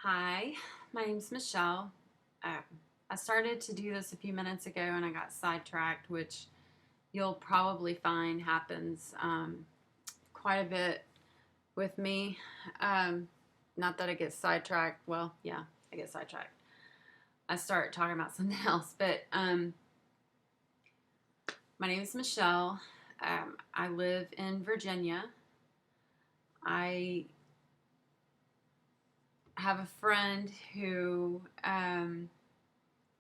Hi, my name's Michelle. I started to do this a few minutes ago and I got sidetracked, which you'll probably find happens quite a bit with me. Um, Not that I get sidetracked. Well, yeah, I get sidetracked. I start talking about something else, but my name is Michelle. I live in Virginia. I have a friend who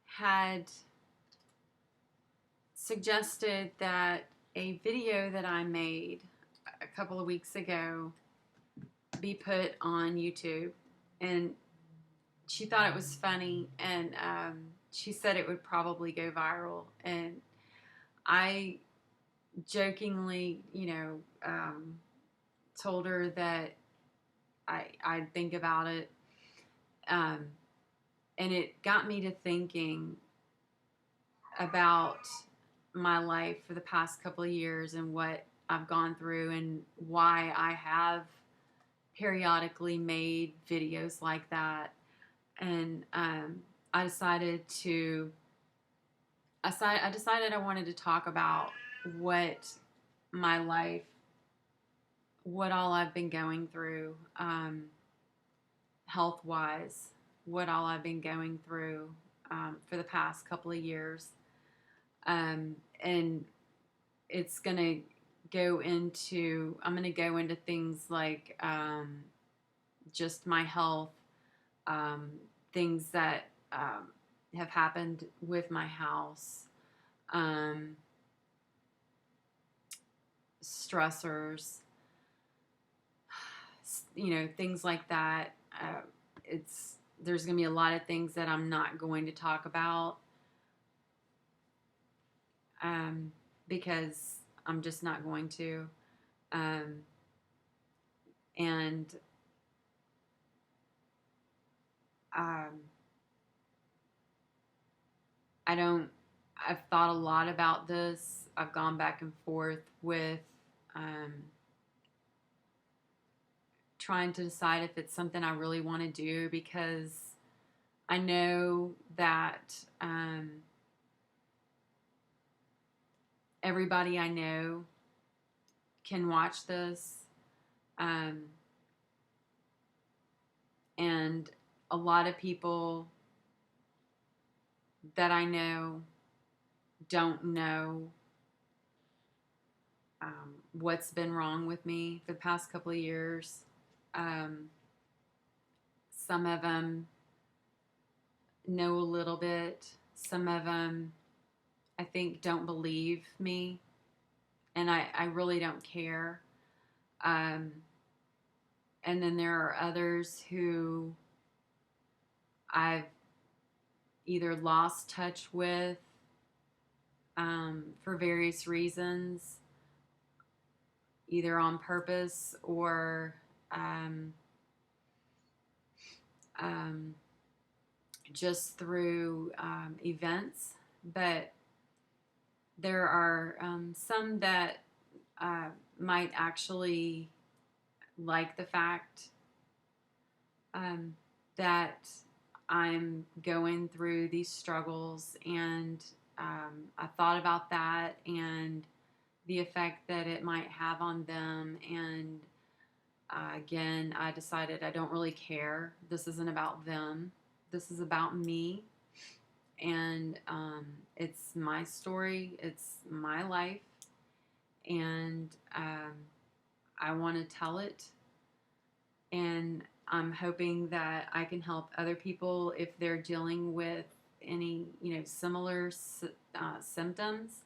had suggested that a video that I made a couple of weeks ago be put on YouTube. And she thought it was funny, and she said it would probably go viral. And I jokingly, told her that I'd think about it. Um, and it got me to thinking about my life for the past couple of years and what I've gone through and why I have periodically made videos like that. And I decided to, I decided I wanted to talk about what my life, what all I've been going through, health wise, what all I've been going through for the past couple of years. And it's going to I'm going to go into things like just my health, um, things that have happened with my house, um, stressors, things like that. There's going to be a lot of things that I'm not going to talk about because I'm just not going to. Um, and um, I don't, I've thought a lot about this. I've gone back and forth with um, trying to decide if it's something I really want to do because I know that everybody I know can watch this. Um, and a lot of people that I know don't know what's been wrong with me for the past couple of years. Um, some of them know a little bit. Some of them, I think, don't believe me. And I really don't care. Um, and then there are others who I've either lost touch with for various reasons, either on purpose or um, um, just through events. But there are some that uh, might actually like the fact that I'm going through these struggles, and I thought about that and the effect that it might have on them. And again, I decided I don't really care. This isn't about them. This is about me. And it's my story. It's my life. And I want to tell it. And I'm hoping that I can help other people if they're dealing with any, similar symptoms.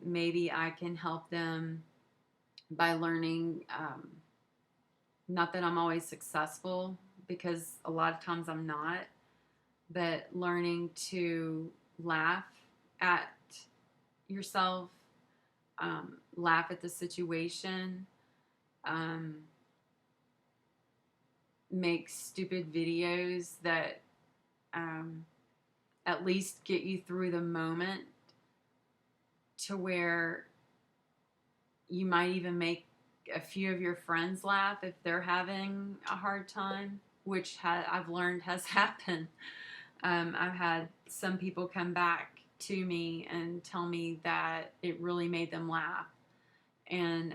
Maybe I can help them by learning. Not that I'm always successful, because a lot of times I'm not, but learning to laugh at yourself, laugh at the situation, um, make stupid videos that at least get you through the moment to where you might even make a few of your friends laugh if they're having a hard time which I've learned has happened. I've had some people come back to me and tell me that it really made them laugh, and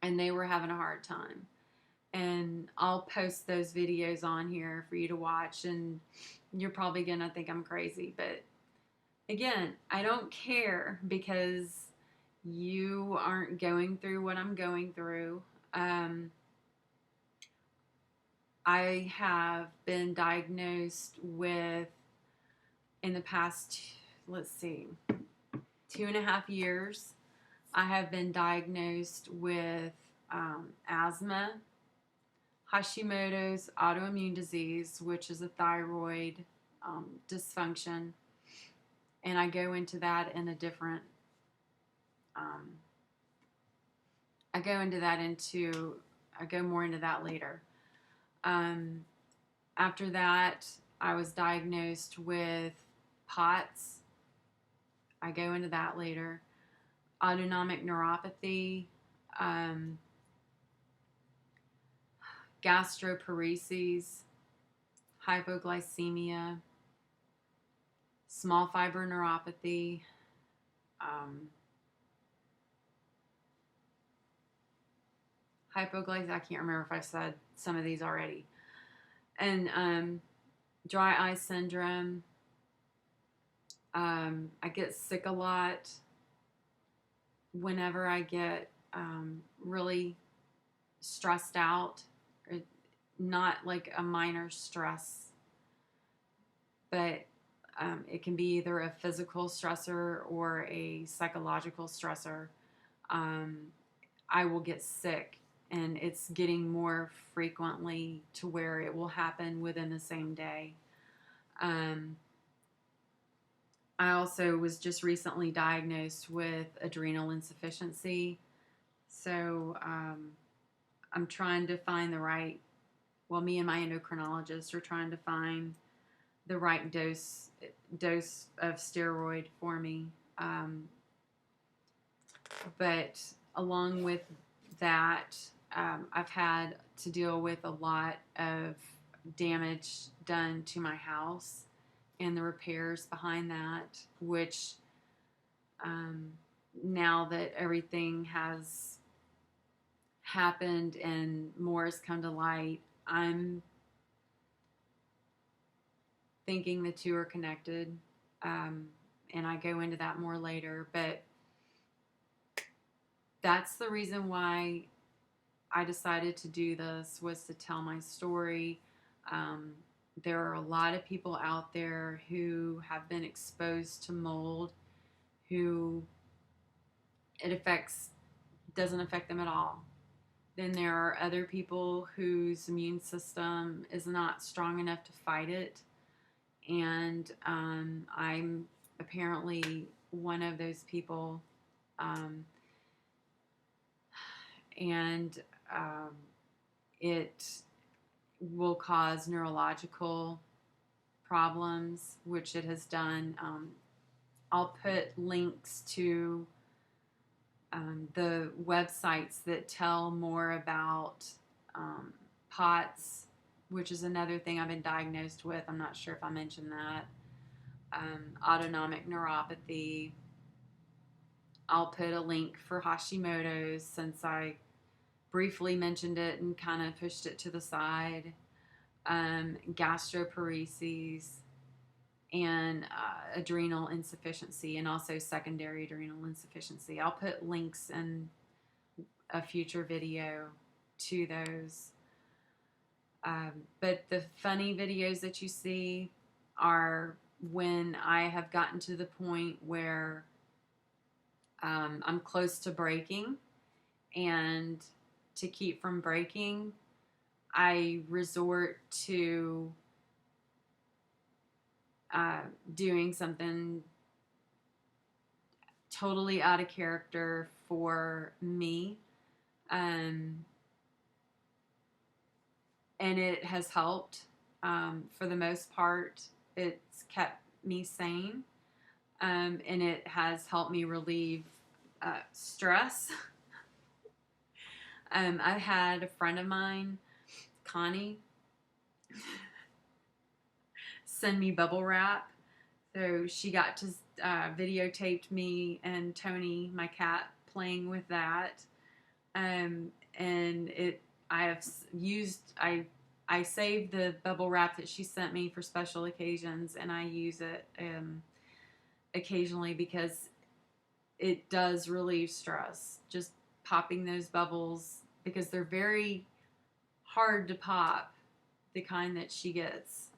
they were having a hard time. And I'll post those videos on here for you to watch, and you're probably gonna think I'm crazy, but again, I don't care because you aren't going through what I'm going through. I have been diagnosed with, in the past, let's see, 2.5 years, I have been diagnosed with asthma, Hashimoto's autoimmune disease, which is a thyroid dysfunction. And I go into that in a different, I go more into that later. After that, I was diagnosed with POTS. I go into that later. Autonomic neuropathy, gastroparesis, hypoglycemia, small fiber neuropathy, hypoglycemia. I can't remember if I said some of these already. And dry eye syndrome. I get sick a lot whenever I get really stressed out. Not like a minor stress, but it can be either a physical stressor or a psychological stressor. I will get sick, and it's getting more frequently to where it will happen within the same day. I also was just recently diagnosed with adrenal insufficiency. So I'm trying to find the right, well, me and my endocrinologist are trying to find the right dose of steroid for me. But along with that, I've had to deal with a lot of damage done to my house and the repairs behind that, which now that everything has happened and more has come to light, I'm thinking the two are connected. And I go into that more later, but that's the reason why I decided to do this, was to tell my story. There are a lot of people out there who have been exposed to mold who doesn't affect them at all. Then there are other people whose immune system is not strong enough to fight it. And I'm apparently one of those people. And it will cause neurological problems, which it has done. I'll put links to the websites that tell more about POTS, which is another thing I've been diagnosed with. I'm not sure if I mentioned that. Autonomic neuropathy. I'll put a link for Hashimoto's, since I briefly mentioned it and kind of pushed it to the side. Gastroparesis, and adrenal insufficiency, and also secondary adrenal insufficiency. I'll put links in a future video to those. But the funny videos that you see are when I have gotten to the point where I'm close to breaking, and to keep from breaking, I resort to doing something totally out of character for me. And it has helped. For the most part, it's kept me sane. And it has helped me relieve stress. I had a friend of mine, Connie. send me bubble wrap. So she got to videotaped me and Tony, my cat, playing with that. And I have used, I saved the bubble wrap that she sent me for special occasions, and I use it occasionally because it does relieve stress. Just popping those bubbles, because they're very hard to pop, the kind that she gets.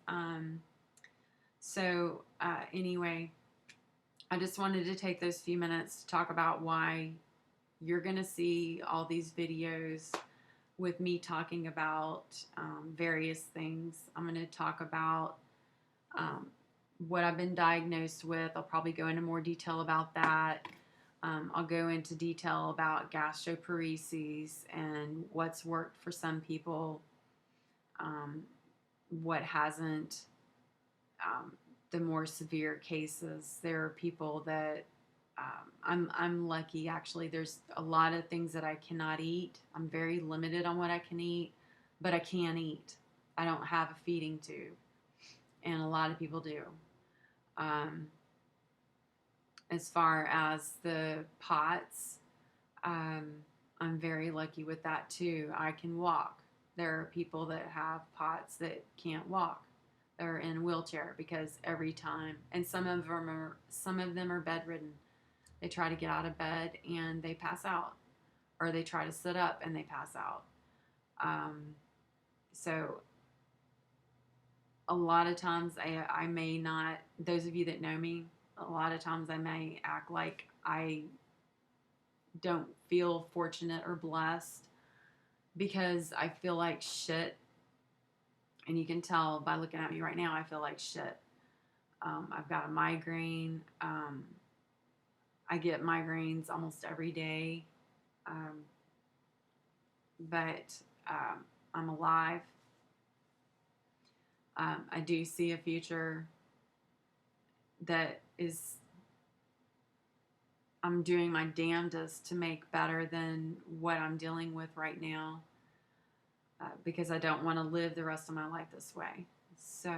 Anyway, I just wanted to take those few minutes to talk about why you're going to see all these videos with me talking about various things. I'm going to talk about what I've been diagnosed with. I'll probably go into more detail about that. I'll go into detail about gastroparesis and what's worked for some people, what hasn't. The more severe cases, there are people that I'm lucky, actually. There's a lot of things that I cannot eat. I'm very limited on what I can eat, but I can eat. I don't have a feeding tube, and a lot of people do. As far as the POTS, I'm very lucky with that too. I can walk. There are people that have POTS that can't walk. They're in a wheelchair because every time, and some of them are bedridden. They try to get out of bed and they pass out, or they try to sit up and they pass out. So a lot of times I may not, those of you that know me, a lot of times I may act like I don't feel fortunate or blessed because I feel like shit. And you can tell by looking at me right now, I feel like shit. I've got a migraine. I get migraines almost every day. But I'm alive. I do see a future that is, I'm doing my damnedest to make better than what I'm dealing with right now, because I don't want to live the rest of my life this way. So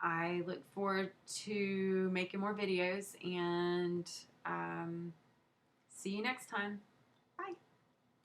I look forward to making more videos, and see you next time.